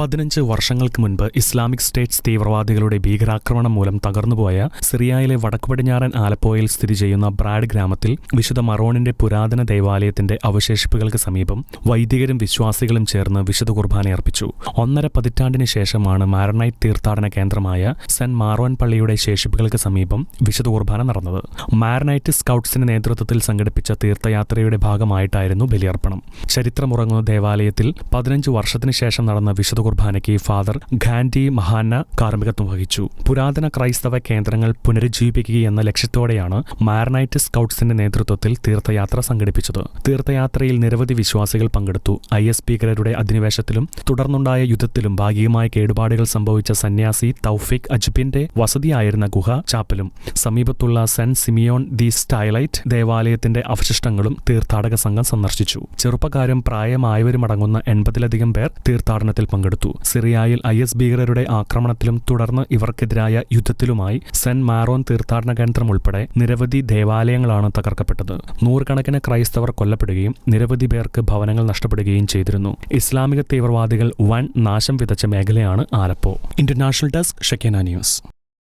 15 വർഷങ്ങൾക്ക് മുൻപ് Islamic States തീവ്രവാദികളുടെ ഭീകരാക്രമണം മൂലം തകർന്നുപോയ സിറിയയിലെ വടക്കുപടിഞ്ഞാറൻ ആലപ്പോയിൽ സ്ഥിതി ചെയ്യുന്ന ബ്രാഡ് ഗ്രാമത്തിൽ വിശുദ്ധ മറോണിന്റെ പുരാതന ദേവാലയത്തിന്റെ അവശേഷിപ്പുകൾക്ക് സമീപം വൈദികരും വിശ്വാസികളും ചേർന്ന് വിശുദ്ധ കുർബാനയർപ്പിച്ചു. 1.5 പതിറ്റാണ്ടിന് ശേഷമാണ് മാരണൈറ്റ് തീർത്ഥാടന കേന്ദ്രമായ സെന്റ് മാറോൻ പള്ളിയുടെ ശേഷിപ്പുകൾക്ക് സമീപം വിശുദ്ധ കുർബാന നടന്നത്. മാരണൈറ്റ് സ്കൗട്ട്സിന്റെ നേതൃത്വത്തിൽ സംഘടിപ്പിച്ച തീർത്ഥയാത്രയുടെ ഭാഗമായിട്ടായിരുന്നു ബലിയർപ്പണം. ചരിത്രമുറങ്ങുന്ന ദേവാലയത്തിൽ 15 വർഷത്തിന് ശേഷം നടന്ന വിശുദ്ധ കുർബാനയ്ക്ക് ഫാദർ ഖാൻഡി മഹാന കാർമ്മികത്വം വഹിച്ചു. പുരാതന ക്രൈസ്തവ കേന്ദ്രങ്ങൾ പുനരുജ്ജീവിപ്പിക്കുകയെന്ന ലക്ഷ്യത്തോടെയാണ് മാരണൈറ്റ് സ്കൗട്ട്സിന്റെ നേതൃത്വത്തിൽ തീർത്ഥയാത്ര സംഘടിപ്പിച്ചത്. തീർത്ഥയാത്രയിൽ നിരവധി വിശ്വാസികൾ പങ്കെടുത്തു. IS ഭീകരരുടെ അധിനിവേശത്തിലും തുടർന്നുണ്ടായ യുദ്ധത്തിലും ഭാഗികമായ കേടുപാടുകൾ സംഭവിച്ച സന്യാസി തൗഫിക് അജ്ബിന്റെ വസതിയായിരുന്ന ഗുഹ ചാപ്പലും സമീപത്തുള്ള സെന്റ് സിമിയോൺ ദി സ്റ്റൈലൈറ്റ് ദേവാലയത്തിന്റെ അവശിഷ്ടങ്ങളും തീർത്ഥാടക സംഘം സന്ദർശിച്ചു. ചെറുപ്പക്കാരും പ്രായമായവരുമടങ്ങുന്ന 80-ലധികം പേർ തീർത്ഥാടനത്തിൽ പങ്കെടുത്തു. സിറിയയിൽ IS ഭീകരരുടെ ആക്രമണത്തിലും തുടർന്ന് ഇവർക്കെതിരായ യുദ്ധത്തിലുമായി സെന്റ് മാറോൻ തീർത്ഥാടന കേന്ദ്രം ഉൾപ്പെടെ നിരവധി ദേവാലയങ്ങളാണ് തകർക്കപ്പെട്ടത്. നൂറുകണക്കിന് ക്രൈസ്തവർ കൊല്ലപ്പെടുകയും നിരവധി പേർക്ക് ഭവനങ്ങൾ നഷ്ടപ്പെടുകയും ചെയ്തിരുന്നു. ഇസ്ലാമിക തീവ്രവാദികൾ വൻ നാശം വിതച്ച മേഖലയാണ് ആലപ്പോ. ഇന്റർനാഷണൽ ഡെസ്ക് ഷെക്കേന ന്യൂസ്.